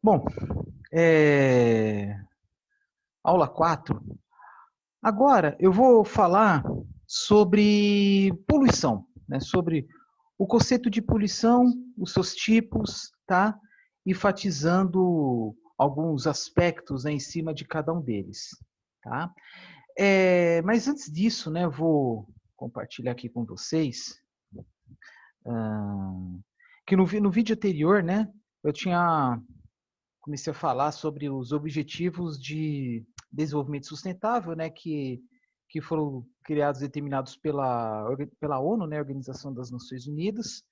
Bom, aula 4. Agora eu vou falar sobre poluição, né? Sobre o conceito de poluição, os seus tipos, tá? Enfatizando alguns aspectos, né, em cima de cada um deles, tá? Mas antes disso, né, eu vou compartilhar aqui com vocês que no vídeo anterior, né, eu comecei a falar sobre os objetivos de desenvolvimento sustentável, né, que foram criados e determinados pela ONU, né, Organização das Nações Unidas,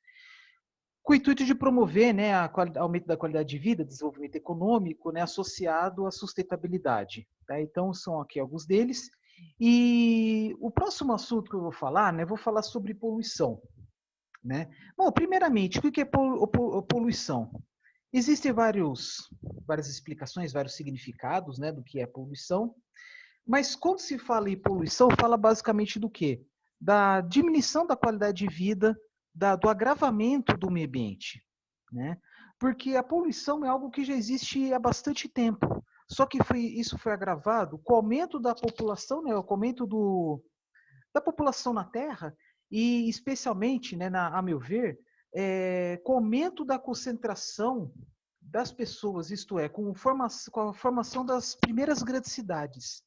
com o intuito de promover, né, aumento da qualidade de vida, desenvolvimento econômico, né, associado à sustentabilidade. Tá? Então, são aqui alguns deles. E o próximo assunto que eu vou falar, né, vou falar sobre poluição. Né? Bom, primeiramente, o que é poluição? Existem várias explicações, vários significados, né, do que é poluição, mas quando se fala em poluição, fala basicamente do quê? Da diminuição da qualidade de vida, do agravamento do meio ambiente, né? Porque a poluição é algo que já existe há bastante tempo, só que isso foi agravado com o aumento da população, né, com o aumento da população na Terra, e especialmente, né, a meu ver, com o aumento da concentração das pessoas, isto é, com a formação das primeiras grandes cidades.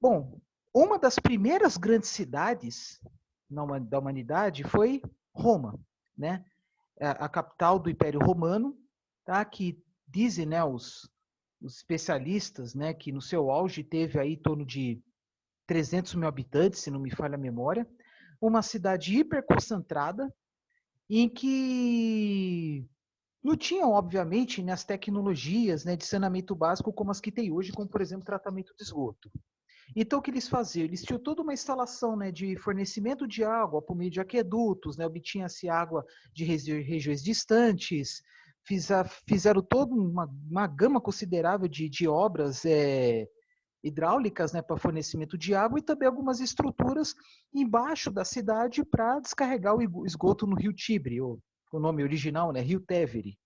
Bom, uma das primeiras grandes cidades da humanidade foi Roma, né? A capital do Império Romano, tá? Que dizem, né, os especialistas, né, que no seu auge teve aí em torno de 300 mil habitantes, se não me falha a memória, uma cidade hiperconcentrada, em que não tinham, obviamente, né, as tecnologias, né, de saneamento básico como as que tem hoje, como, por exemplo, tratamento de esgoto. Então, o que eles faziam? Eles tinham toda uma instalação, né, de fornecimento de água por meio de aquedutos, né, obtinha-se água de regiões distantes, fizeram toda uma gama considerável de obras hidráulicas, né, para fornecimento de água e também algumas estruturas embaixo da cidade para descarregar o esgoto no rio Tibre, o nome original, né, Rio Tevere,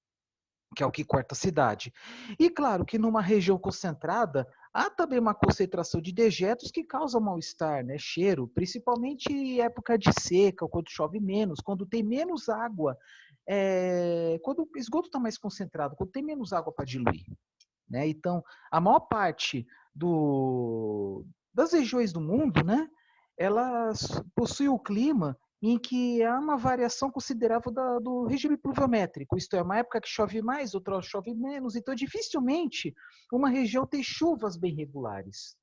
que é o que corta a cidade. E claro que numa região concentrada, há também uma concentração de dejetos que causam mal-estar, né? Cheiro, principalmente em época de seca, quando chove menos, quando tem menos água, quando o esgoto está mais concentrado, quando tem menos água para diluir. Né? Então, a maior parte das regiões do mundo, né, elas possuem o clima em que há uma variação considerável do regime pluviométrico, isto é, uma época que chove mais, outra chove menos, então dificilmente uma região tem chuvas bem regulares.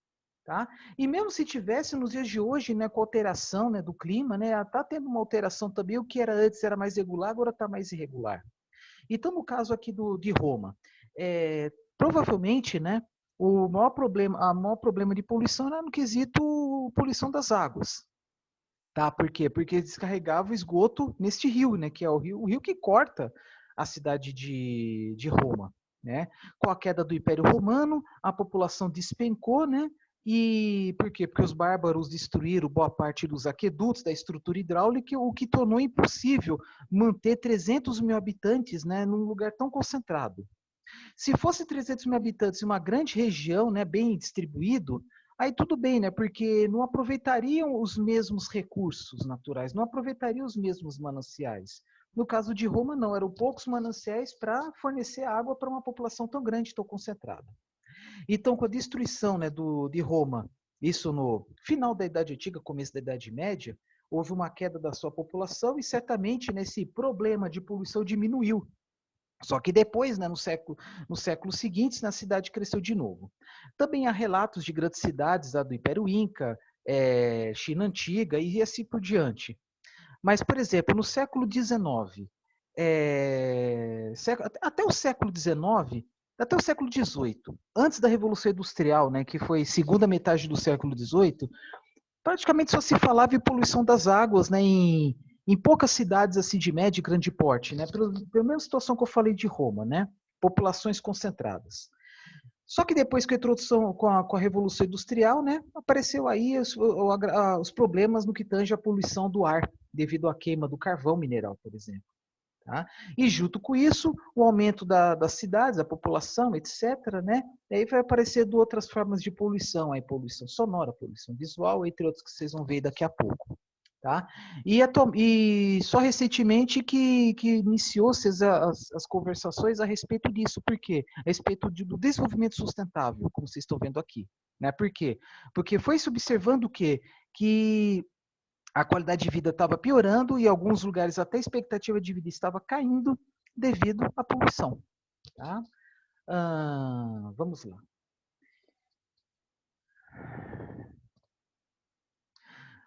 Tá? E mesmo se tivesse nos dias de hoje, né, com a alteração, né, do clima, né, está tendo uma alteração também, o que era antes era mais regular, agora está mais irregular. Então, no caso aqui de Roma, provavelmente, né, o maior problema de poluição era no quesito poluição das águas. Tá? Por quê? Porque descarregava o esgoto neste rio, né, que é o rio que corta a cidade de Roma. Né? Com a queda do Império Romano, a população despencou, né? E por quê? Porque os bárbaros destruíram boa parte dos aquedutos, da estrutura hidráulica, o que tornou impossível manter 300 mil habitantes, né, num lugar tão concentrado. Se fosse 300 mil habitantes em uma grande região, né, bem distribuído, aí tudo bem, né, porque não aproveitariam os mesmos recursos naturais, não aproveitariam os mesmos mananciais. No caso de Roma, não, eram poucos mananciais para fornecer água para uma população tão grande, tão concentrada. Então, com a destruição, né, de Roma, isso no final da Idade Antiga, começo da Idade Média, houve uma queda da sua população e certamente nesse problema de poluição diminuiu. Só que depois, né, nos séculos seguintes, na cidade cresceu de novo. Também há relatos de grandes cidades do Império Inca, China Antiga e assim por diante. Mas, por exemplo, no século XIX, até o século XIX, até o século XVIII, antes da Revolução Industrial, né, que foi segunda metade do século XVIII, praticamente só se falava em poluição das águas, né, em poucas cidades assim de médio e grande porte, né, pela mesma situação que eu falei de Roma, né, populações concentradas. Só que depois com a introdução, com a Revolução Industrial, né, apareceu aí os problemas no que tange a poluição do ar, devido à queima do carvão mineral, por exemplo. Tá? E junto com isso, o aumento das cidades, da população, etc., né? E aí vai aparecendo outras formas de poluição, aí poluição sonora, poluição visual, entre outros que vocês vão ver daqui a pouco. Tá? E só recentemente que iniciou-se as conversações a respeito disso. Por quê? A respeito do desenvolvimento sustentável, como vocês estão vendo aqui. Né? Por quê? Porque foi se observando o quê? Que a qualidade de vida estava piorando e em alguns lugares até a expectativa de vida estava caindo devido à poluição. Tá? Vamos lá.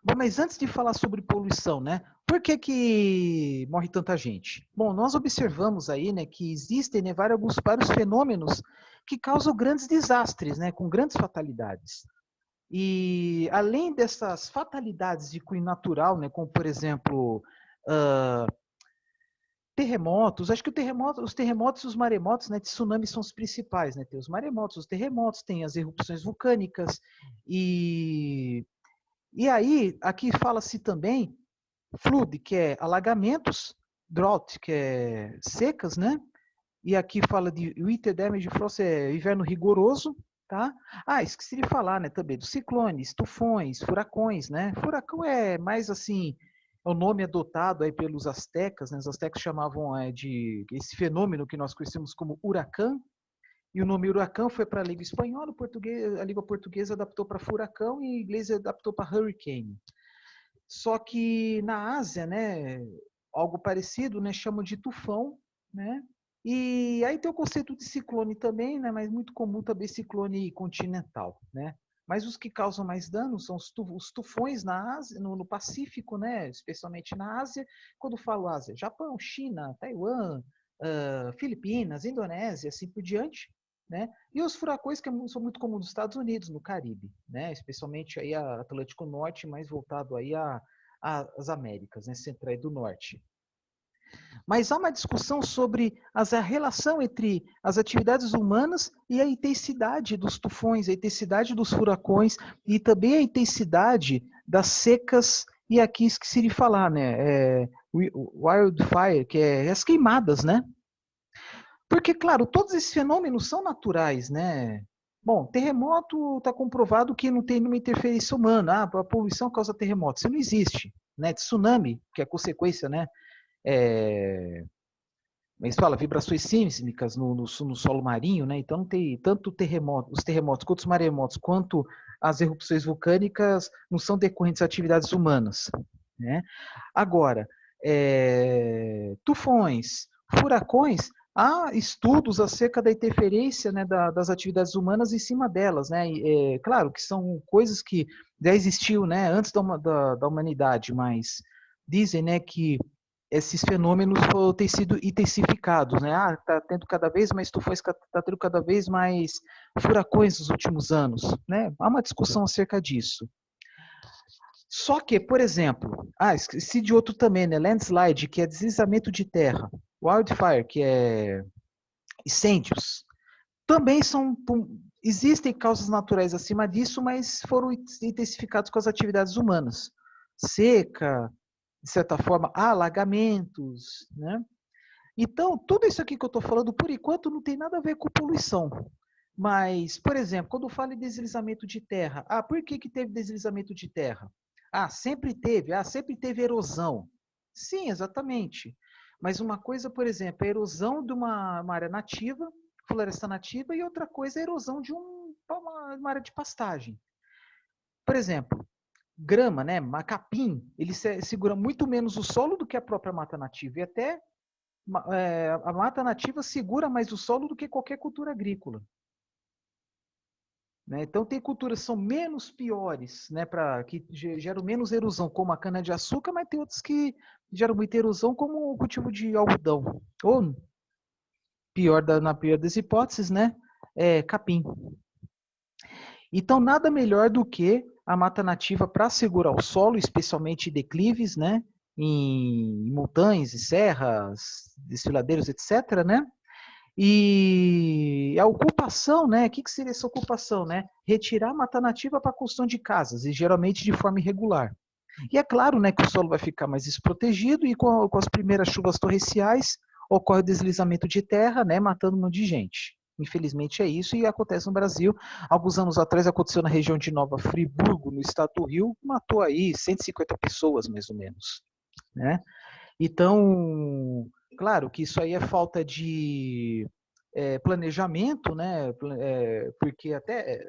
Bom, mas antes de falar sobre poluição, né? Por que morre tanta gente? Bom, nós observamos aí, né, que existem, né, vários fenômenos que causam grandes desastres, né, com grandes fatalidades. E além dessas fatalidades de cunho natural, né, como por exemplo terremotos, acho que os terremotos e os maremotos, né, tsunamis são os principais, né? Tem os maremotos, os terremotos, tem as erupções vulcânicas e aí aqui fala-se também flood, que é alagamentos, drought, que é secas, né? E aqui fala de winter damage frost, é inverno rigoroso, tá? Esqueci de falar, né, também dos ciclones, tufões, furacões, né? Furacão é mais assim, é o nome adotado aí pelos astecas, né? Os astecas chamavam de esse fenômeno que nós conhecemos como huracão, e o nome huracão foi para a língua espanhola, a língua portuguesa adaptou para furacão e a inglesa adaptou para hurricane. Só que na Ásia, né, algo parecido, né, chamam de tufão, né? E aí tem o conceito de ciclone também, né, mas muito comum também ciclone continental, né? Mas os que causam mais dano são os tufões na Ásia, no Pacífico, né, especialmente na Ásia. Quando falo Ásia, Japão, China, Taiwan, Filipinas, Indonésia, assim por diante, né? E os furacões que são muito comuns nos Estados Unidos, no Caribe, né? Especialmente aí a Atlântico Norte, mais voltado aí às Américas, né? Central e do Norte. Mas há uma discussão sobre a relação entre as atividades humanas e a intensidade dos tufões, a intensidade dos furacões e também a intensidade das secas, e aqui esqueci de falar, né? Wildfire, que é as queimadas, né? Porque, claro, todos esses fenômenos são naturais, né? Bom, terremoto está comprovado que não tem nenhuma interferência humana. A poluição causa terremoto. Isso não existe. Né? Tsunami, que é consequência, né? Mas fala, vibrações sísmicas no solo marinho, né? Então não tem tanto os terremotos quanto os maremotos, quanto as erupções vulcânicas não são decorrentes de atividades humanas. Né? Agora, tufões, furacões, há estudos acerca da interferência, né, das atividades humanas em cima delas, né? Claro que são coisas que já existiu, né, antes da humanidade, mas dizem, né, que esses fenômenos têm sido intensificados, né? Está tendo cada vez mais tufões, está tendo cada vez mais furacões nos últimos anos, né? Há uma discussão acerca disso. Só que, por exemplo, esqueci de outro também, né? Landslide, que é deslizamento de terra. Wildfire, que é incêndios. Também existem causas naturais acima disso, mas foram intensificados com as atividades humanas. Seca, de certa forma, alagamentos, né? Então, tudo isso aqui que eu estou falando, por enquanto, não tem nada a ver com poluição. Mas, por exemplo, quando fala em deslizamento de terra, por que teve deslizamento de terra? Sempre teve erosão. Sim, exatamente. Mas uma coisa, por exemplo, é a erosão de uma área nativa, floresta nativa, e outra coisa é a erosão de uma área de pastagem. Por exemplo, grama, né, capim, ele segura muito menos o solo do que a própria mata nativa. E até a mata nativa segura mais o solo do que qualquer cultura agrícola. Né? Então, tem culturas que são menos piores, né, que geram menos erosão, como a cana-de-açúcar, mas tem outras que geram muita erosão, como o cultivo de algodão. Ou, na pior das hipóteses, né, capim. Então, nada melhor do que a mata nativa para segurar o solo, especialmente em declives, né, em montanhas e serras, desfiladeiros, etc., né? E a ocupação, né? O que seria essa ocupação, né? Retirar a mata nativa para a construção de casas, e geralmente de forma irregular. E é claro, né, que o solo vai ficar mais desprotegido e com as primeiras chuvas torrenciais ocorre o deslizamento de terra, né, matando um monte de gente. Infelizmente é isso e acontece no Brasil. Alguns anos atrás aconteceu na região de Nova Friburgo, no estado do Rio, matou aí 150 pessoas, mais ou menos, né? Então, claro que isso aí é falta de planejamento, né? Porque até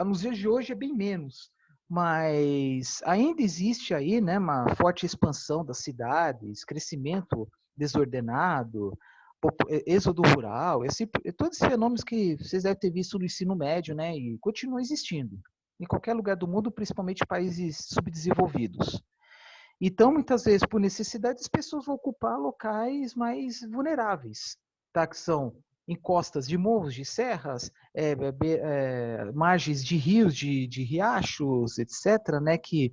nos dias de hoje é bem menos, mas ainda existe aí, né, uma forte expansão das cidades, crescimento desordenado, êxodo rural, todos esses fenômenos que vocês devem ter visto no ensino médio, né, e continuam existindo em qualquer lugar do mundo, principalmente países subdesenvolvidos. Então, muitas vezes, por necessidade, as pessoas vão ocupar locais mais vulneráveis, tá? Que são encostas de morros, de serras, margens de rios, de riachos, etc., né? E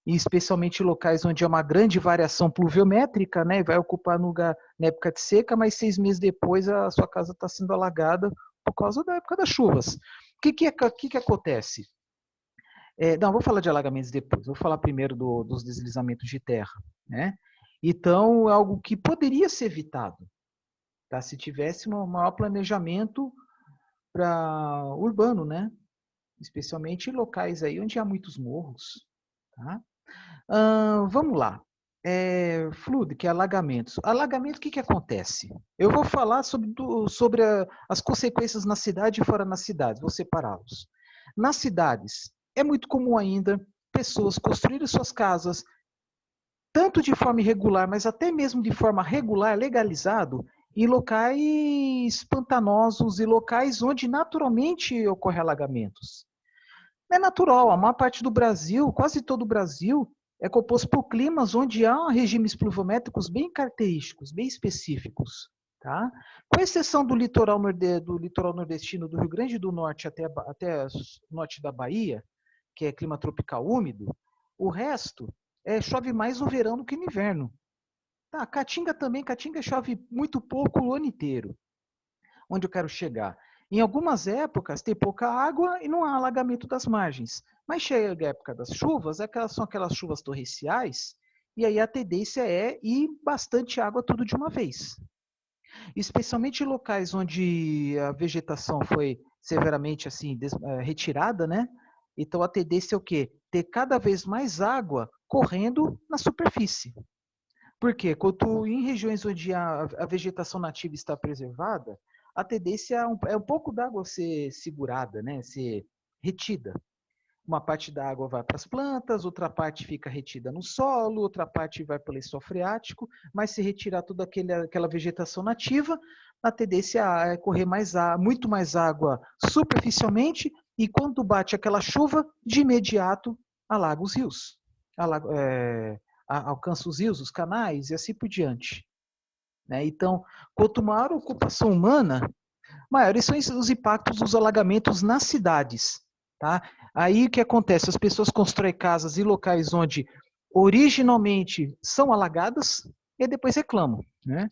especialmente locais onde há uma grande variação pluviométrica, né? Vai ocupar no lugar na época de seca, mas 6 meses depois a sua casa está sendo alagada por causa da época das chuvas. O que acontece? Não, vou falar de alagamentos depois. Vou falar primeiro dos deslizamentos de terra, né? Então, é algo que poderia ser evitado, tá? Se tivesse um maior planejamento urbano, né? Especialmente em locais aí onde há muitos morros, tá? Vamos lá. Flood, que é alagamentos. Alagamento, o que acontece? Eu vou falar sobre as consequências na cidade e fora na cidade, vou separá-los. Nas cidades, é muito comum ainda pessoas construírem suas casas, tanto de forma irregular, mas até mesmo de forma regular, legalizado, em locais pantanosos e locais onde naturalmente ocorrem alagamentos. É natural, a maior parte do Brasil, quase todo o Brasil, é composto por climas onde há regimes pluviométricos bem característicos, bem específicos. Tá? Com exceção do litoral nordestino do Rio Grande do Norte até o norte da Bahia, que é clima tropical úmido, o resto chove mais no verão do que no inverno. Tá, Caatinga também, Caatinga chove muito pouco o ano inteiro. Onde eu quero chegar? Em algumas épocas tem pouca água e não há alagamento das margens. Mas chega a época das chuvas, são aquelas chuvas torrenciais, e aí a tendência é ir bastante água tudo de uma vez. Especialmente em locais onde a vegetação foi severamente assim retirada, né? Então a tendência é o quê? Ter cada vez mais água correndo na superfície. Por quê? Quando em regiões onde a vegetação nativa está preservada, a tendência é um pouco d'água ser segurada, né? Ser retida. Uma parte da água vai para as plantas, outra parte fica retida no solo, outra parte vai para o lençol freático, mas se retirar toda aquela vegetação nativa, a tendência é correr muito mais água superficialmente, e quando bate aquela chuva, de imediato alaga os rios. Alcança os rios, os canais e assim por diante. Né? Então, quanto maior a ocupação humana, maiores são os impactos dos alagamentos nas cidades. Tá? Aí o que acontece? As pessoas constroem casas em locais onde originalmente são alagadas e depois reclamam. Né?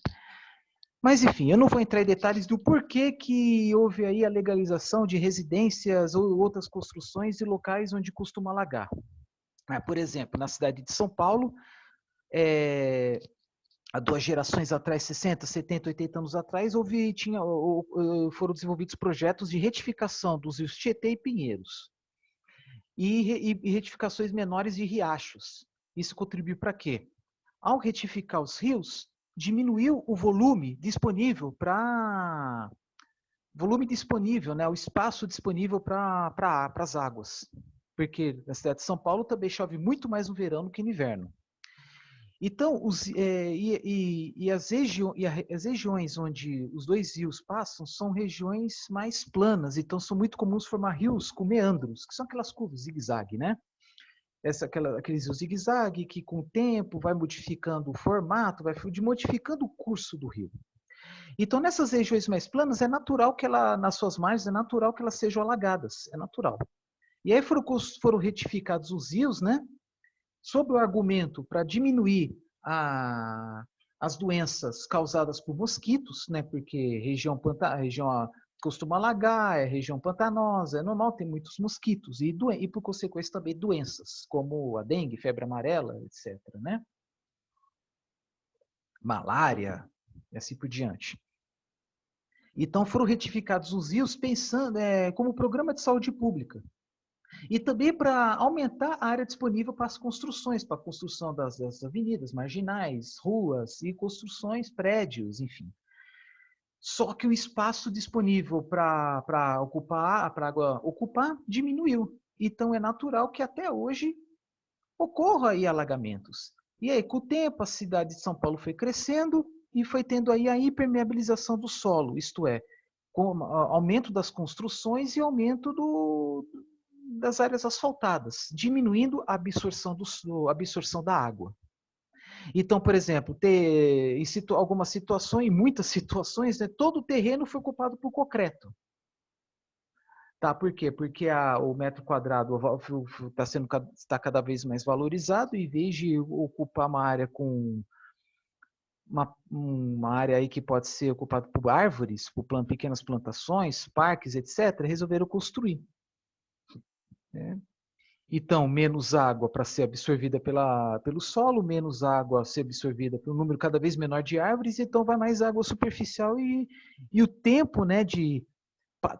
Mas, enfim, eu não vou entrar em detalhes do porquê que houve aí a legalização de residências ou outras construções em locais onde costuma alagar. Por exemplo, na cidade de São Paulo, há 2 gerações atrás, 60, 70, 80 anos atrás, foram desenvolvidos projetos de retificação dos rios Tietê e Pinheiros. E retificações menores de riachos. Isso contribuiu para quê? Ao retificar os rios, diminuiu o volume disponível né, o espaço disponível para as águas. Porque na cidade de São Paulo também chove muito mais no verão do que no inverno. Então, as regiões onde os dois rios passam são regiões mais planas, então são muito comuns formar rios com meandros, que são aquelas curvas zigue-zague, né? Aqueles rios zigue-zague que com o tempo vai modificando o formato, vai modificando o curso do rio. Então, nessas regiões mais planas, é natural que nas suas margens, é natural que elas sejam alagadas, é natural. E aí foram retificados os rios, né? Sob o argumento para diminuir as doenças causadas por mosquitos, né, porque região costuma alagar, é região pantanosa, é normal ter muitos mosquitos e por consequência também doenças, como a dengue, febre amarela, etc., né? Malária, e assim por diante. Então foram retificados os rios pensando como programa de saúde pública. E também para aumentar a área disponível para as construções, para a construção das avenidas, marginais, ruas e construções, prédios, enfim. Só que o espaço disponível para ocupar, para água ocupar, diminuiu. Então é natural que até hoje ocorra aí alagamentos. E aí, com o tempo, a cidade de São Paulo foi crescendo e foi tendo aí a impermeabilização do solo, isto é, com aumento das construções e aumento das áreas asfaltadas, diminuindo a absorção da água. Então, por exemplo, algumas situações, em muitas situações, né, todo o terreno foi ocupado por concreto. Tá, por quê? Porque o metro quadrado está cada vez mais valorizado, e em vez de ocupar uma área com uma área aí que pode ser ocupada por árvores, por pequenas plantações, parques, etc., resolveram construir. Né? Então, menos água para ser absorvida pelo solo, menos água a ser absorvida pelo número cada vez menor de árvores, então vai mais água superficial e o tempo, né, de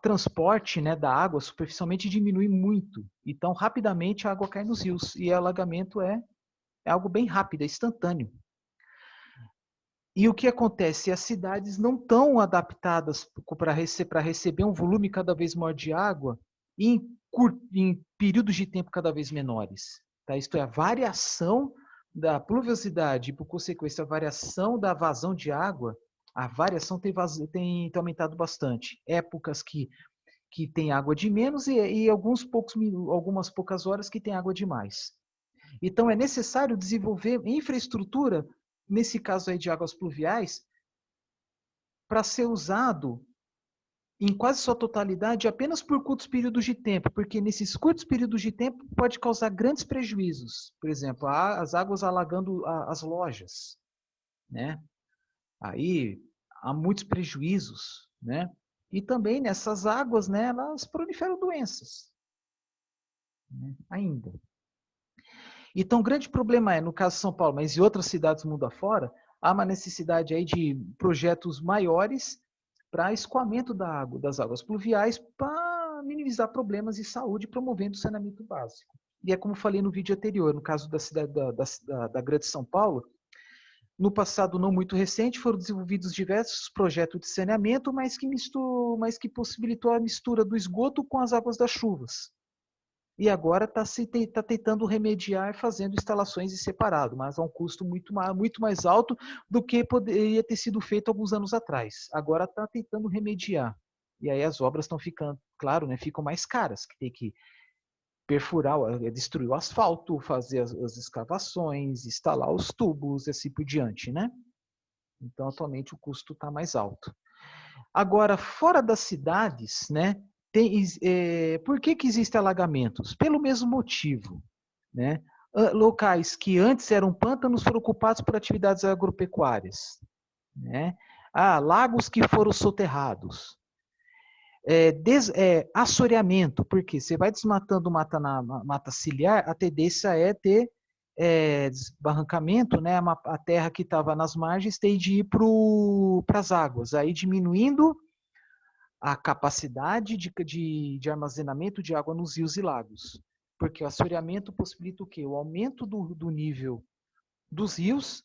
transporte, né, da água superficialmente diminui muito. Então, rapidamente a água cai nos rios e o alagamento é algo bem rápido, é instantâneo. E o que acontece? As cidades não estão adaptadas para receber um volume cada vez maior de água em períodos de tempo cada vez menores. Tá? Isto é, a variação da pluviosidade e, por consequência, a variação da vazão de água, a variação tem aumentado bastante. Épocas que tem água de menos e algumas poucas horas que tem água de mais. Então, é necessário desenvolver infraestrutura, nesse caso aí de águas pluviais, para ser usado em quase sua totalidade apenas por curtos períodos de tempo, porque nesses curtos períodos de tempo pode causar grandes prejuízos. Por exemplo, as águas alagando as lojas, né? Aí há muitos prejuízos, né? E também nessas águas, né, elas proliferam doenças, né? Ainda. Então, o grande problema no caso de São Paulo, mas em outras cidades do mundo afora, há uma necessidade aí de projetos maiores para escoamento das águas pluviais para minimizar problemas de saúde, promovendo o saneamento básico. E é como falei no vídeo anterior, no caso da cidade da Grande São Paulo, no passado não muito recente foram desenvolvidos diversos projetos de saneamento, mas que possibilitou a mistura do esgoto com as águas das chuvas. E agora está tentando remediar fazendo instalações em separado, mas a um custo muito mais alto do que poderia ter sido feito alguns anos atrás. Agora está tentando remediar. E aí as obras estão ficando, claro, né, ficam mais caras, que tem que perfurar, destruir o asfalto, fazer as escavações, instalar os tubos e assim por diante, né? Então, atualmente, o custo está mais alto. Agora, fora das cidades, né, por que existem alagamentos? Pelo mesmo motivo. Né? Locais que antes eram pântanos foram ocupados por atividades agropecuárias. Né? Lagos que foram soterrados. Assoreamento, porque você vai desmatando mata ciliar, a tendência é ter desbarrancamento, né? A terra que estava nas margens tem de ir para as águas, aí diminuindo a capacidade de armazenamento de água nos rios e lagos. Porque o assoreamento possibilita o quê? O aumento do nível dos rios,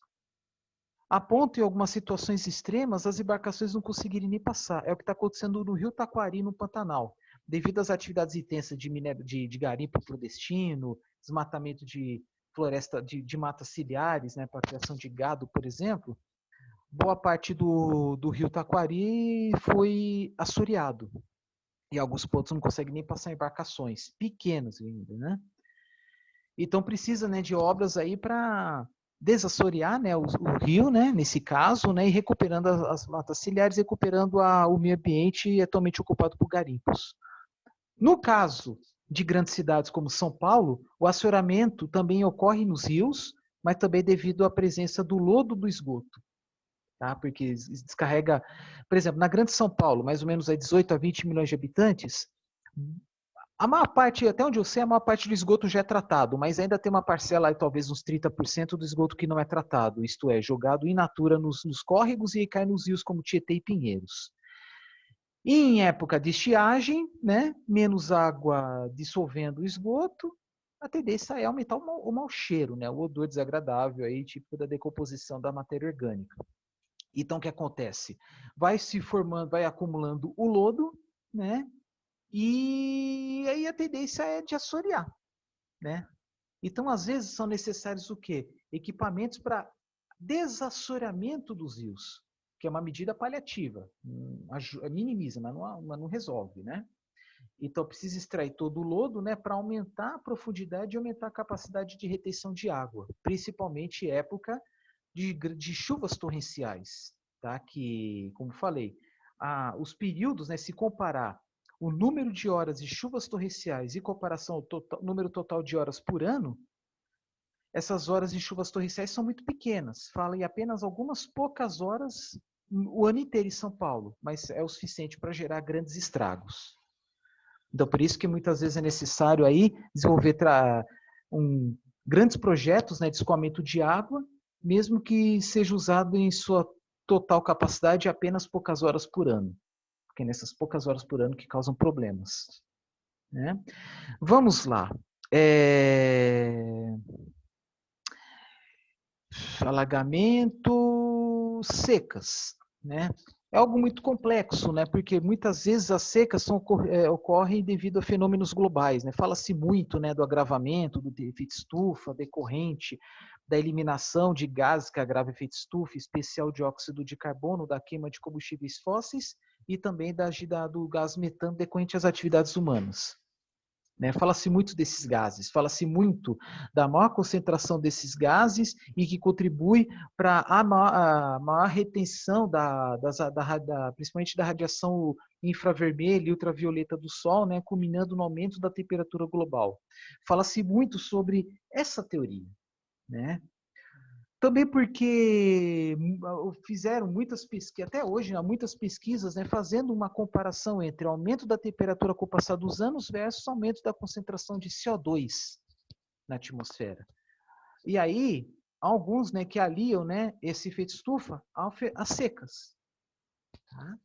a ponto, em algumas situações extremas, as embarcações não conseguirem nem passar. É o que está acontecendo no Rio Taquari, no Pantanal. Devido às atividades intensas de minério de garimpo clandestino, desmatamento de floresta, de matas ciliares, né, para a criação de gado, por exemplo, boa parte do Rio Taquari foi assoreado. E alguns pontos não conseguem nem passar embarcações pequenas ainda, né? Então precisa, né, de obras aí para desassorear, né, o rio, né, nesse caso, né, e recuperando as matas ciliares, recuperando o meio ambiente atualmente ocupado por garimpos. No caso de grandes cidades como São Paulo, o assoreamento também ocorre nos rios, mas também devido à presença do lodo do esgoto. tá? Porque descarrega, por exemplo, na Grande São Paulo, mais ou menos aí 18 a 20 milhões de habitantes, a maior parte, até onde eu sei, a maior parte do esgoto já é tratado, mas ainda tem uma parcela aí, talvez uns 30% do esgoto que não é tratado, isto é, jogado in natura nos córregos e cai nos rios como Tietê e Pinheiros. E em época de estiagem, né, menos água dissolvendo o esgoto, a tendência é aumentar o mau cheiro, né, o odor desagradável aí, típico da decomposição da matéria orgânica. Então, o que acontece? Vai se formando, vai acumulando o lodo, né, e aí a tendência é de assorear, né? Então, às vezes, são necessários o quê? Equipamentos para desassoreamento dos rios, que é uma medida paliativa, minimiza, mas não resolve, né? Então, precisa extrair todo o lodo, né, para aumentar a profundidade e aumentar a capacidade de retenção de água, principalmente época de chuvas torrenciais, tá? Que, como falei, os períodos, né, se comparar o número de horas de chuvas torrenciais em comparação ao número total de horas por ano, essas horas de chuvas torrenciais são muito pequenas. Fala em apenas algumas poucas horas o ano inteiro em São Paulo, mas é o suficiente para gerar grandes estragos. Então, por isso que muitas vezes é necessário aí desenvolver grandes projetos, né, de escoamento de água, mesmo que seja usado em sua total capacidade apenas poucas horas por ano, porque é nessas poucas horas por ano que causam problemas, né? Vamos lá. Alagamento, secas, né? É algo muito complexo, né? Porque muitas vezes as secas ocorrem devido a fenômenos globais, né? Fala-se muito, né, do agravamento do efeito estufa decorrente da eliminação de gases que agravam o efeito estufa, especial dióxido de carbono, da queima de combustíveis fósseis e também do gás metano decorrente às atividades humanas. Né? Fala-se muito desses gases, fala-se muito da maior concentração desses gases e que contribui para a maior retenção principalmente da radiação infravermelha e ultravioleta do Sol, né? Culminando no aumento da temperatura global. Fala-se muito sobre essa teoria, né? Também porque fizeram muitas pesquisas, até hoje, há muitas pesquisas, né, fazendo uma comparação entre o aumento da temperatura com o passar dos anos versus o aumento da concentração de CO2 na atmosfera. E aí, alguns, né, que aliam, né, esse efeito estufa às secas. Tá?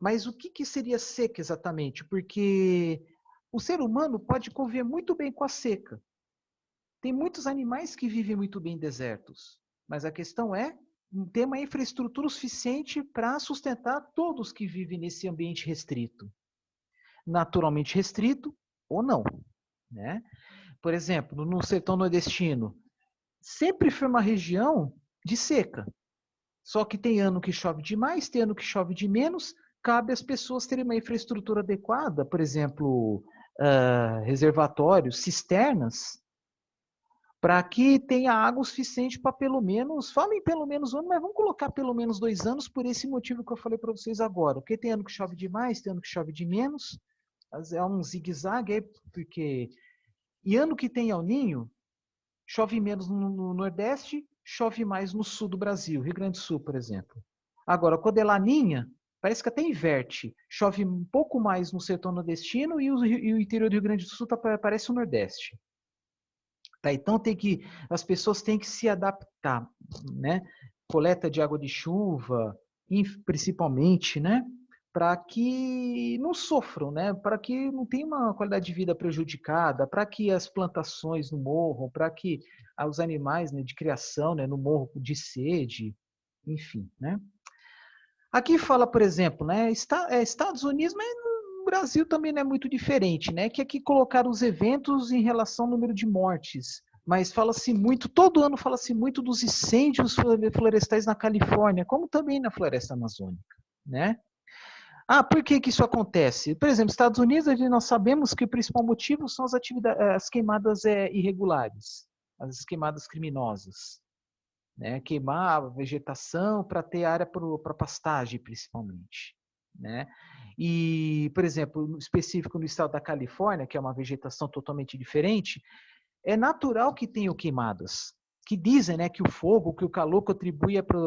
Mas o que seria seca exatamente? Porque o ser humano pode conviver muito bem com a seca. Tem muitos animais que vivem muito bem em desertos. Mas a questão é ter uma infraestrutura suficiente para sustentar todos que vivem nesse ambiente restrito. Naturalmente restrito ou não. Né? Por exemplo, no sertão nordestino, sempre foi uma região de seca. Só que tem ano que chove demais, tem ano que chove de menos. Cabe às pessoas terem uma infraestrutura adequada, por exemplo, reservatórios, cisternas, para que tenha água suficiente para pelo menos, falem pelo menos um ano, mas vamos colocar pelo menos 2 anos por esse motivo que eu falei para vocês agora. Porque tem ano que chove demais, tem ano que chove de menos, é um zigue-zague, porque e ano que tem El Ninho, chove menos no Nordeste, chove mais no sul do Brasil, Rio Grande do Sul, por exemplo. Agora, quando é Laninha, parece que até inverte. Chove um pouco mais no sertão nordestino e o interior do Rio Grande do Sul parece o Nordeste. Tá, então as pessoas têm que se adaptar, né? Coleta de água de chuva, principalmente, né? Para que não sofram, né? Para que não tenha uma qualidade de vida prejudicada, para que as plantações não morram, para que os animais, né, de criação, né, não morram de sede, enfim, né? Aqui fala, por exemplo, né, Estados Unidos, mas no Brasil também não é muito diferente, né? Que aqui colocaram os eventos em relação ao número de mortes. Mas fala-se muito, todo ano fala-se muito dos incêndios florestais na Califórnia, como também na floresta amazônica, né? Por que isso acontece? Por exemplo, Estados Unidos, nós sabemos que o principal motivo são as queimadas irregulares, as queimadas criminosas. Né? Queimar a vegetação para ter área para pastagem, principalmente. Né? E, por exemplo, específico no estado da Califórnia, que é uma vegetação totalmente diferente, é natural que tenham queimadas, que dizem, né, que o fogo, que o calor contribui para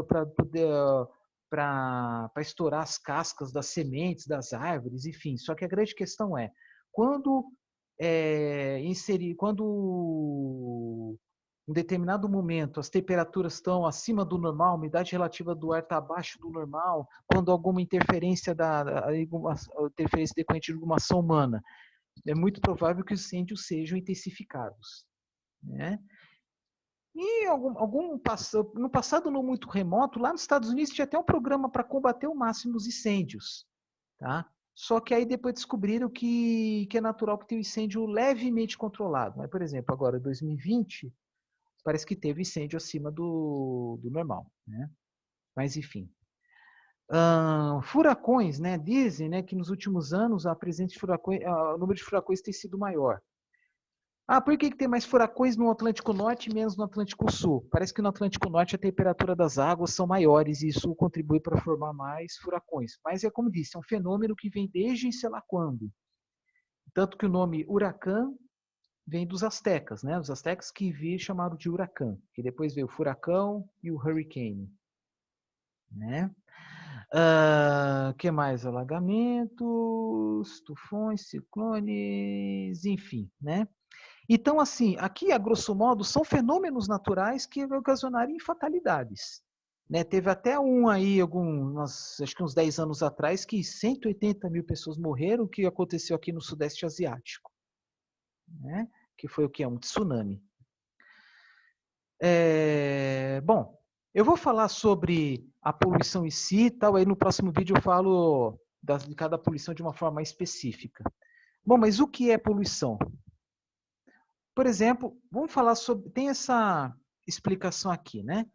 para estourar as cascas das sementes, das árvores, enfim. Só que a grande questão é, quando quando em determinado momento as temperaturas estão acima do normal, a umidade relativa do ar está abaixo do normal, quando alguma interferência interferência decorrente de alguma ação humana, é muito provável que os incêndios sejam intensificados, né? E no passado não muito remoto, lá nos Estados Unidos tinha até um programa para combater ao máximo os incêndios, tá? Só que aí depois descobriram que é natural que tenha um incêndio levemente controlado. Mas, por exemplo, agora 2020, parece que teve incêndio acima do normal, né? Mas enfim. Furacões, né? Dizem, né, que nos últimos anos a presença de furacões, o número de furacões tem sido maior. Por que tem mais furacões no Atlântico Norte e menos no Atlântico Sul? Parece que no Atlântico Norte a temperatura das águas são maiores e isso contribui para formar mais furacões. Mas é como disse, é um fenômeno que vem desde sei lá quando. Tanto que o nome huracão vem dos astecas, né? Os astecas que chamaram de huracão, que depois veio o furacão e o hurricane, né? Que mais? Alagamentos, tufões, ciclones, enfim, né? Então, assim, aqui, a grosso modo, são fenômenos naturais que ocasionarem fatalidades. Né? Teve até aí, acho que uns 10 anos atrás, que 180 mil pessoas morreram, o que aconteceu aqui no Sudeste Asiático. Né? Que foi o que? Um tsunami. Bom, eu vou falar sobre a poluição em si, tal, aí no próximo vídeo eu falo de cada poluição de uma forma mais específica. Bom, mas o que é poluição? Por exemplo, vamos falar sobre... Tem essa explicação aqui, né?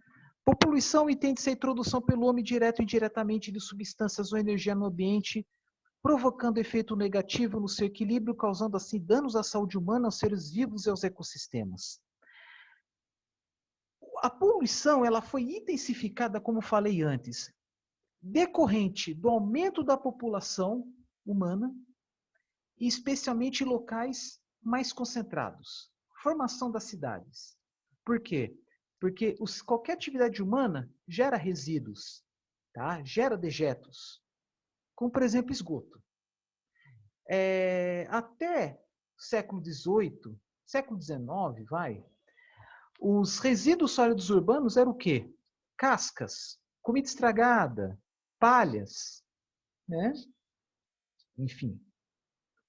Poluição entende-se a introdução pelo homem direto ou indiretamente de substâncias ou energia no ambiente, provocando efeito negativo no seu equilíbrio, causando assim danos à saúde humana, aos seres vivos e aos ecossistemas. A poluição ela foi intensificada, como falei antes, decorrente do aumento da população humana, e especialmente em locais mais concentrados. Formação das cidades. Por quê? Porque qualquer atividade humana gera resíduos, tá? Gera dejetos, como por exemplo esgoto. Até século XVIII, século XIX, os resíduos sólidos urbanos eram o quê? Cascas, comida estragada, palhas, né? Enfim,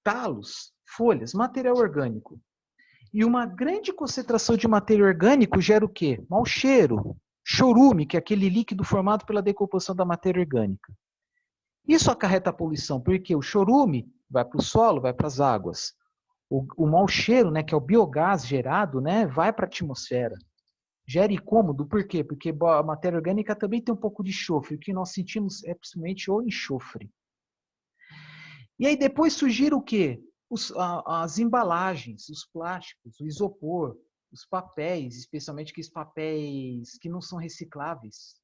talos, folhas, material orgânico. E uma grande concentração de material orgânico gera o quê? Mau cheiro, chorume, que é aquele líquido formado pela decomposição da matéria orgânica. Isso acarreta poluição, porque o chorume vai para o solo, vai para as águas. O mau cheiro, né, que é o biogás gerado, né, vai para a atmosfera. Gera incômodo, por quê? Porque a matéria orgânica também tem um pouco de enxofre. O que nós sentimos é principalmente o enxofre. E aí depois surgiram o quê? As embalagens, os plásticos, o isopor, os papéis, especialmente aqueles papéis que não são recicláveis.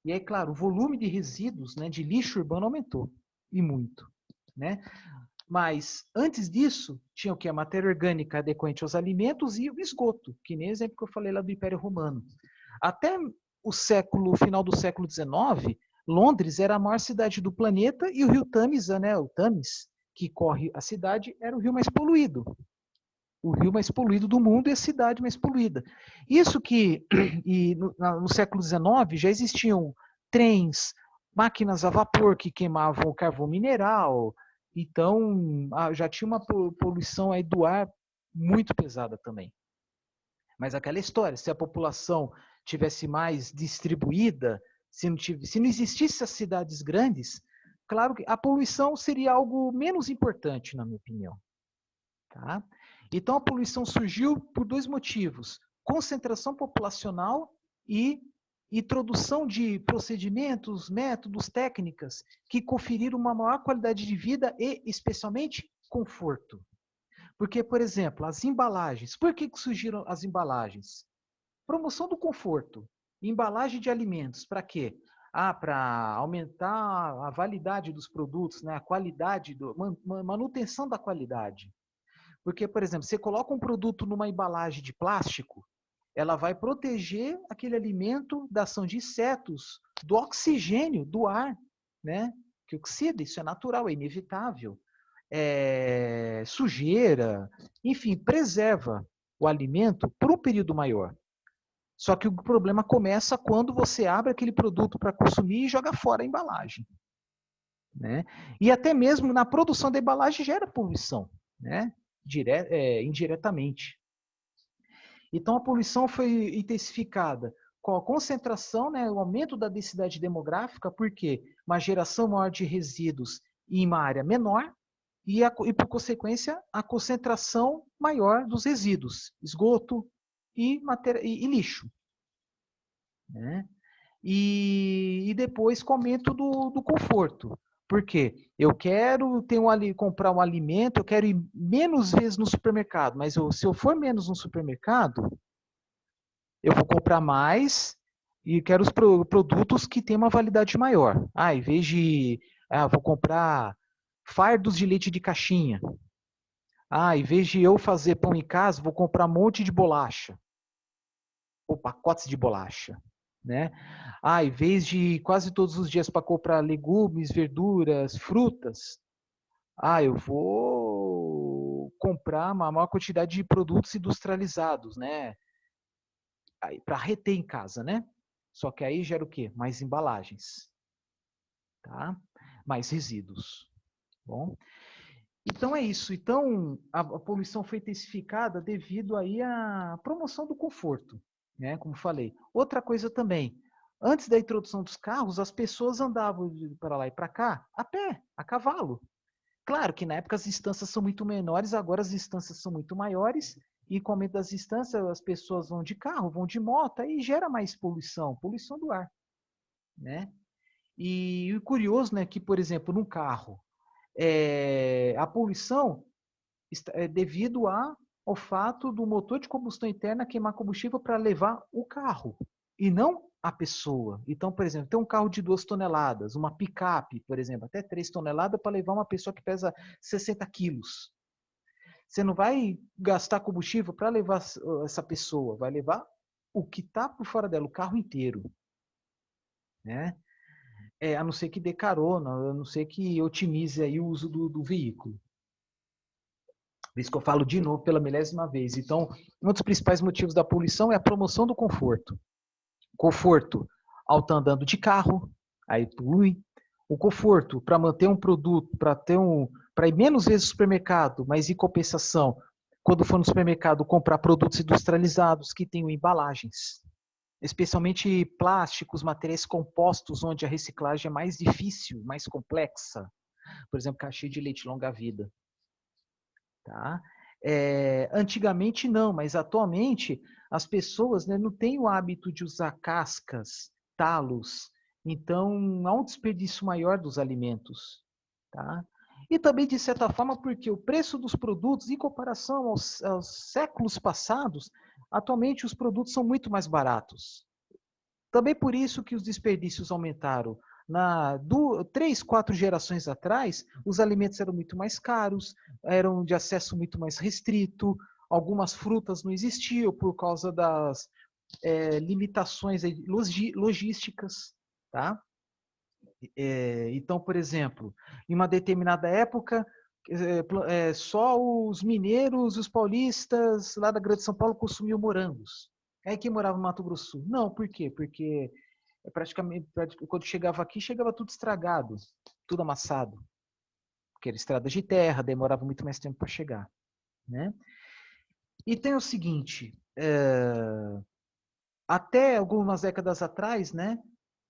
E aí, claro, o volume de resíduos, né, de lixo urbano aumentou, e muito. Né? Mas, antes disso, tinha o que? A matéria orgânica decorrente aos alimentos e o esgoto, que nem exemplo que eu falei lá do Império Romano. Até o final do século XIX, Londres era a maior cidade do planeta e o rio Tâmisa, né, o Thames, que corre a cidade, era o rio mais poluído. O rio mais poluído do mundo e a cidade mais poluída. Isso que no século XIX já existiam trens, máquinas a vapor que queimavam o carvão mineral, então já tinha uma poluição aí do ar muito pesada também. Mas aquela história, se a população tivesse mais distribuída, se não existissem as cidades grandes, claro que a poluição seria algo menos importante, na minha opinião. Tá? Então a poluição surgiu por dois motivos: concentração populacional e introdução de procedimentos, métodos, técnicas que conferiram uma maior qualidade de vida e, especialmente, conforto. Porque, por exemplo, as embalagens. Por que surgiram as embalagens? Promoção do conforto. Embalagem de alimentos. Para quê? Para aumentar a validade dos produtos, né? A qualidade, manutenção da qualidade. Porque, por exemplo, você coloca um produto numa embalagem de plástico, ela vai proteger aquele alimento da ação de insetos do oxigênio do ar, né? Que oxida, isso é natural, é inevitável. Sujeira, enfim, preserva o alimento por um período maior. Só que o problema começa quando você abre aquele produto para consumir e joga fora a embalagem. Né? E até mesmo na produção da embalagem gera poluição, né? Indiretamente. Então a poluição foi intensificada com a concentração, né, o aumento da densidade demográfica, porque uma geração maior de resíduos em uma área menor e por consequência, a concentração maior dos resíduos, esgoto e lixo. Né? E depois com o aumento do conforto. Por quê? Eu quero comprar um alimento, eu quero ir menos vezes no supermercado, mas se eu for menos no supermercado, eu vou comprar mais e quero os produtos que têm uma validade maior. Em vez de vou comprar fardos de leite de caixinha. Em vez de eu fazer pão em casa, vou comprar um monte de bolacha. Ou pacotes de bolacha. Né? Em vez de quase todos os dias para comprar legumes, verduras, frutas, eu vou comprar uma maior quantidade de produtos industrializados, né? Para reter em casa, né? Só que aí gera o quê? Mais embalagens, tá? Mais resíduos. Bom, então é isso. Então a poluição foi intensificada devido aí à promoção do conforto, né? Como falei. Outra coisa também, antes da introdução dos carros, as pessoas andavam para lá e para cá a pé, a cavalo. Claro que na época as distâncias são muito menores, agora as distâncias são muito maiores e com o aumento das distâncias as pessoas vão de carro, vão de moto, aí gera mais poluição, poluição do ar, né? E o curioso, né, que por exemplo, num carro, a poluição é devido ao fato do motor de combustão interna queimar combustível para levar o carro e não a pessoa. Então, por exemplo, tem um carro de 2 toneladas, uma picape, por exemplo, até 3 toneladas para levar uma pessoa que pesa 60 quilos. Você não vai gastar combustível para levar essa pessoa, vai levar o que está por fora dela, o carro inteiro. Né? A não ser que dê carona, a não ser que otimize aí o uso do veículo. Por isso que eu falo de novo pela milésima vez. Então, um dos principais motivos da poluição é a promoção do conforto. Conforto ao estar andando de carro, aí polui. O conforto para manter um produto, para ir menos vezes no supermercado, mas em compensação, quando for no supermercado, comprar produtos industrializados que tenham embalagens. Especialmente plásticos, materiais compostos, onde a reciclagem é mais difícil, mais complexa. Por exemplo, caixinha de leite longa-vida. Tá? Antigamente não, mas atualmente as pessoas, né, não têm o hábito de usar cascas, talos, então há um desperdício maior dos alimentos. Tá? E também, de certa forma, porque o preço dos produtos, em comparação aos séculos passados, atualmente os produtos são muito mais baratos. Também por isso que os desperdícios aumentaram. 3, 4 gerações atrás, os alimentos eram muito mais caros, eram de acesso muito mais restrito, algumas frutas não existiam por causa das limitações logísticas. Tá? Então, por exemplo, em uma determinada época, só os mineiros, os paulistas lá da Grande São Paulo consumiam morangos. Aí quem morava no Mato Grosso do Sul? Não, por quê? Porque praticamente, quando chegava aqui, chegava tudo estragado, tudo amassado. Porque era estrada de terra, demorava muito mais tempo para chegar. Né? E tem o seguinte, até algumas décadas atrás, né,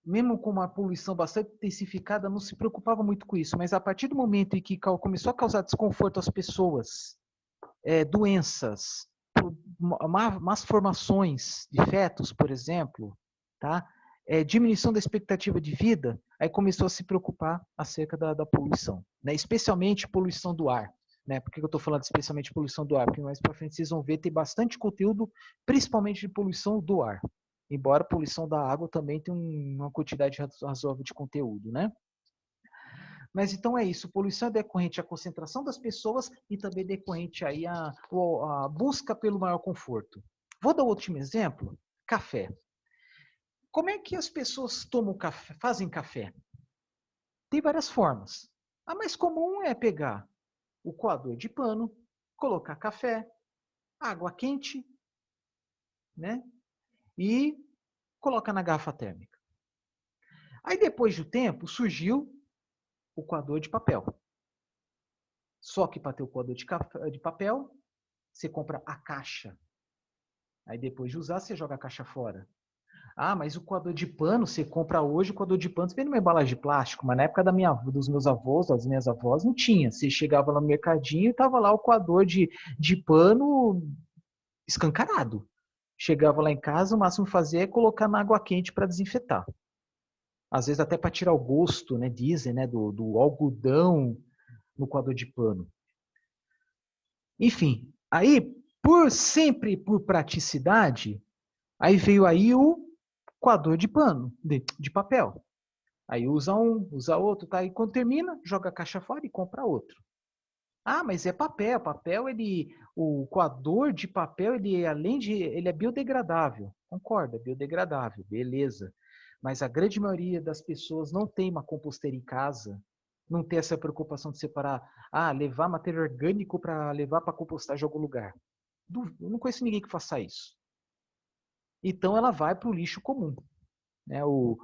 mesmo com uma poluição bastante intensificada, não se preocupava muito com isso. Mas a partir do momento em que começou a causar desconforto às pessoas, doenças, más formações de fetos, por exemplo, tá? Diminuição da expectativa de vida, aí começou a se preocupar acerca da poluição, né? Especialmente poluição do ar. Né? Por que eu estou falando especialmente de poluição do ar? Porque mais para frente vocês vão ver, tem bastante conteúdo, principalmente de poluição do ar. Embora a poluição da água também tenha uma quantidade razoável de conteúdo, né? Mas então é isso, poluição é decorrente à concentração das pessoas e também decorrente aí à busca pelo maior conforto. Vou dar outro exemplo, café. Como é que as pessoas tomam café, fazem café? Tem várias formas. A mais comum é pegar o coador de pano, colocar café, água quente, né? E colocar na garrafa térmica. Aí depois do tempo surgiu o coador de papel. Só que para ter o coador de papel, você compra a caixa. Aí depois de usar, você joga a caixa fora. Ah, mas o coador de pano, você compra hoje o coador de pano, você vem numa embalagem de plástico, mas na época dos meus avós, das minhas avós, não tinha. Você chegava lá no mercadinho e tava lá o coador de pano escancarado. Chegava lá em casa, o máximo que fazia é colocar na água quente para desinfetar. Às vezes até para tirar o gosto, né, dizem, né, do algodão no coador de pano. Enfim, aí, por praticidade, aí veio aí o coador de pano, de papel. Aí usa um, usa outro, tá? E quando termina, joga a caixa fora e compra outro. Ah, mas é papel. Papel, o coador de papel, ele é biodegradável. Concorda, biodegradável, beleza. Mas a grande maioria das pessoas não tem uma composteira em casa, não tem essa preocupação de separar, levar material orgânico para levar para compostar em algum lugar. Eu não conheço ninguém que faça isso. Então ela vai para o lixo comum, né? O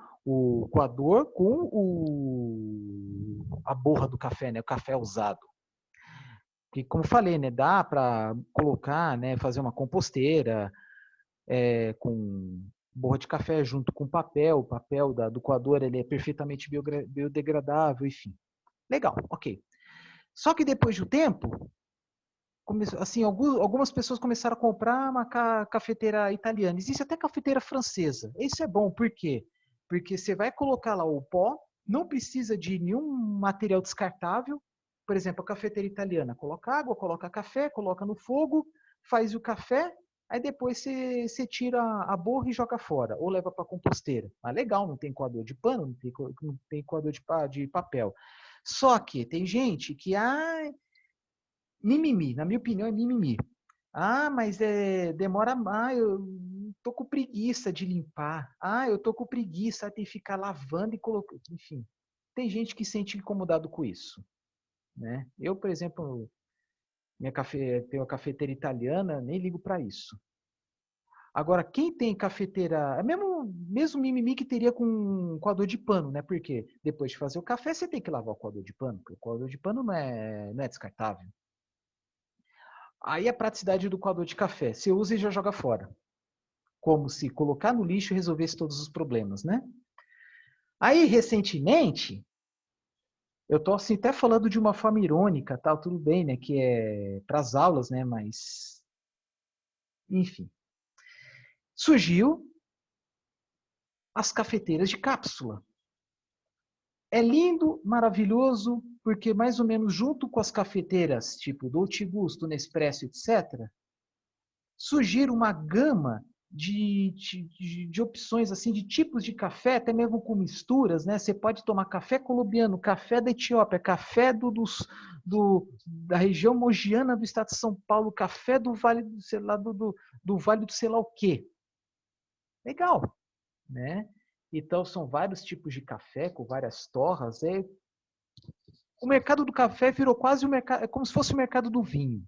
coador com a borra do café, né? O café usado. Que, como falei, né, dá para colocar, né, fazer uma composteira com borra de café junto com papel. O papel do coador ele é perfeitamente biodegradável, enfim. Legal, ok. Só que depois do tempo, assim, algumas pessoas começaram a comprar uma cafeteira italiana. Existe até cafeteira francesa. Isso é bom, por quê? Porque você vai colocar lá o pó, não precisa de nenhum material descartável. Por exemplo, a cafeteira italiana, coloca água, coloca café, coloca no fogo, faz o café, aí depois você tira a borra e joga fora, ou leva para a composteira. Mas legal, não tem coador de pano, não tem coador de papel. Só que tem gente que, mimimi, na minha opinião é mimimi. Mas demora mais, eu tô com preguiça de limpar. Eu tô com preguiça de ficar lavando e colocando, enfim. Tem gente que se sente incomodado com isso, né? Eu, por exemplo, tenho uma cafeteira italiana, nem ligo para isso. Agora, quem tem cafeteira, é mesmo mimimi que teria com coador de pano, né? Porque depois de fazer o café, você tem que lavar o coador de pano, porque o coador de pano não é descartável. Aí a praticidade do coador de café. Você usa e já joga fora. Como se colocar no lixo resolvesse todos os problemas, né? Aí, recentemente, eu tô assim, até falando de uma forma irônica, tal, tudo bem, né? Que é para as aulas, né? Mas, enfim. Surgiu as cafeteiras de cápsula. É lindo, maravilhoso, porque mais ou menos junto com as cafeteiras, tipo Dolce Gusto, Nespresso, etc., surgiram uma gama de opções, assim, de tipos de café, até mesmo com misturas, né? Você pode tomar café colombiano, café da Etiópia, café da região mogiana do estado de São Paulo, café do Vale do, sei lá, do Vale do sei lá o quê. Legal, né? Então, são vários tipos de café, com várias torras. O mercado do café virou quase é como se fosse o mercado do vinho.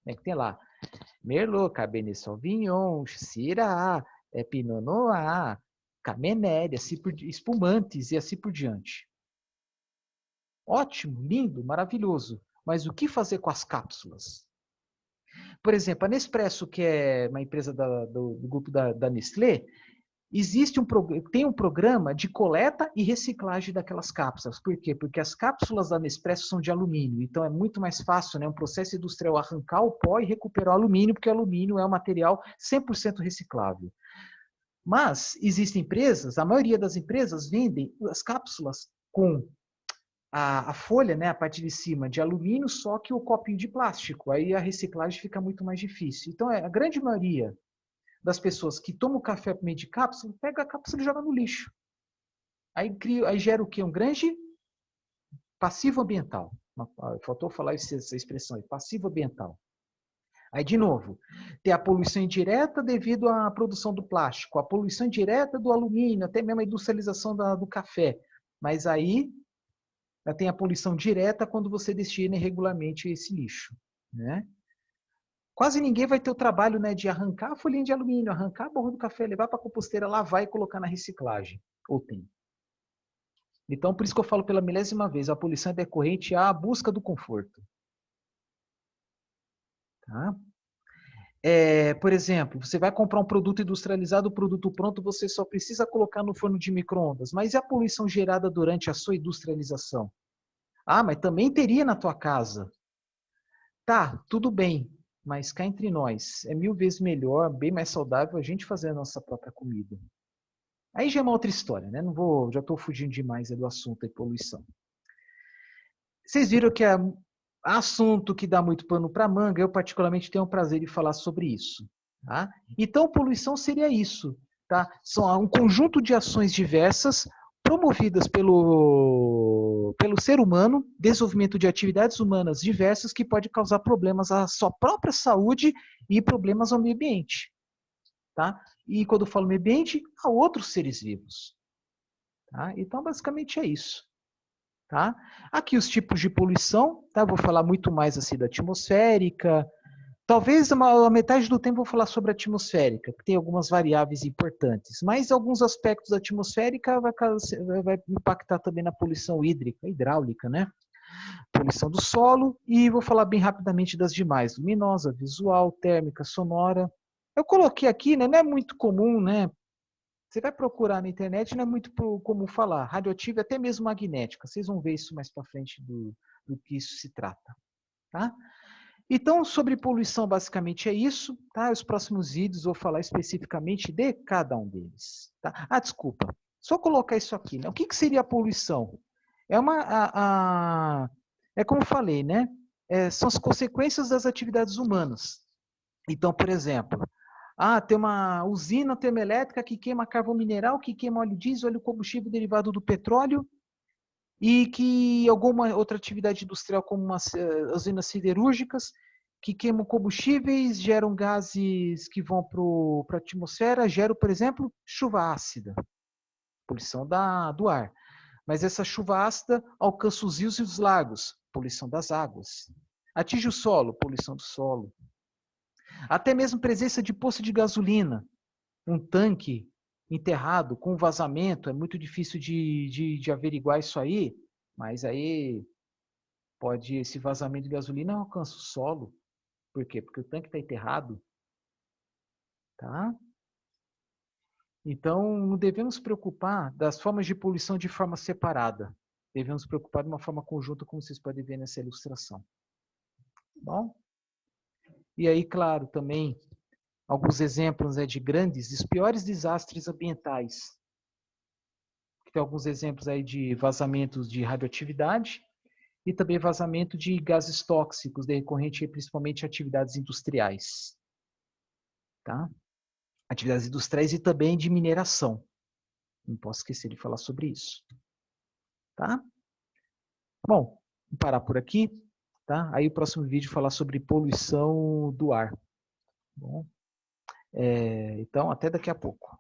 Né? Que tem lá Merlot, Cabernet Sauvignon, Syrah, Pinot Noir, Cabernet, assim espumantes e assim por diante. Ótimo, lindo, maravilhoso. Mas o que fazer com as cápsulas? Por exemplo, a Nespresso, que é uma empresa do grupo da Nestlé, tem um programa de coleta e reciclagem daquelas cápsulas. Por quê? Porque as cápsulas da Nespresso são de alumínio, então é muito mais fácil, né, um processo industrial arrancar o pó e recuperar o alumínio, porque o alumínio é um material 100% reciclável. Mas existem empresas, a maioria das empresas vendem as cápsulas com a folha, né, a parte de cima de alumínio, só que o copinho de plástico. Aí a reciclagem fica muito mais difícil. Então, a grande maioria das pessoas que tomam café por meio de cápsula, pega a cápsula e joga no lixo. Aí gera o quê? Um grande passivo ambiental. Faltou falar essa expressão aí, passivo ambiental. Aí, de novo, tem a poluição indireta devido à produção do plástico, a poluição indireta do alumínio, até mesmo a industrialização do café. Mas aí já tem a poluição direta quando você destina irregularmente esse lixo, né? Quase ninguém vai ter o trabalho, né, de arrancar a folhinha de alumínio, arrancar a borra do café, levar para a composteira, lavar e colocar na reciclagem. Ou tem. Então, por isso que eu falo pela milésima vez, a poluição é decorrente à busca do conforto. Tá? Por exemplo, você vai comprar um produto industrializado, o produto pronto, você só precisa colocar no forno de micro-ondas. Mas e a poluição gerada durante a sua industrialização? Ah, mas também teria na tua casa. Tá, tudo bem, mas cá entre nós, é 1000 vezes melhor, bem mais saudável a gente fazer a nossa própria comida. Aí já é uma outra história, né? Não vou, já estou fugindo demais do assunto da poluição. Vocês viram que é assunto que dá muito pano para manga, eu particularmente tenho o prazer de falar sobre isso. Tá? Então, poluição seria isso. Tá? São um conjunto de ações diversas promovidas pelo ser humano, desenvolvimento de atividades humanas diversas que pode causar problemas à sua própria saúde e problemas ao meio ambiente. Tá? E quando eu falo meio ambiente, a outros seres vivos. Tá? Então, basicamente é isso. Tá? Aqui os tipos de poluição, tá? Vou falar muito mais assim da atmosférica. Talvez a metade do tempo eu vou falar sobre a atmosférica, que tem algumas variáveis importantes, mas alguns aspectos da atmosférica vai impactar também na poluição hídrica, hidráulica, né? Poluição do solo, e vou falar bem rapidamente das demais, luminosa, visual, térmica, sonora. Eu coloquei aqui, né? Não é muito comum, né? Você vai procurar na internet, não é muito comum falar. Radioativa, até mesmo magnética. Vocês vão ver isso mais para frente do que isso se trata. Tá? Então, sobre poluição, basicamente é isso. Tá? Os próximos vídeos eu vou falar especificamente de cada um deles. Tá? Ah, desculpa. Só colocar isso aqui. Né? O que seria a poluição? É como eu falei, né? São as consequências das atividades humanas. Então, por exemplo, tem uma usina termoelétrica que queima carvão mineral, que queima óleo diesel, óleo combustível derivado do petróleo, e que alguma outra atividade industrial, como usinas siderúrgicas, que queimam combustíveis, geram gases que vão para a atmosfera, geram, por exemplo, chuva ácida, poluição do ar. Mas essa chuva ácida alcança os rios e os lagos, poluição das águas. Atinge o solo, poluição do solo. Até mesmo presença de poço de gasolina, um tanque enterrado com vazamento, é muito difícil de averiguar isso aí, mas aí esse vazamento de gasolina alcança o solo. Por quê? Porque o tanque está enterrado. Tá? Então, não devemos preocupar das formas de poluição de forma separada. Devemos preocupar de uma forma conjunta, como vocês podem ver nessa ilustração. Bom? E aí, claro, também alguns exemplos de dos piores desastres ambientais. Tem alguns exemplos aí de vazamentos de radioatividade e também vazamento de gases tóxicos decorrente principalmente de atividades industriais. Tá? Atividades industriais e também de mineração. Não posso esquecer de falar sobre isso. Tá? Bom, vou parar por aqui. Tá? Aí o próximo vídeo falar sobre poluição do ar. Bom, então, até daqui a pouco.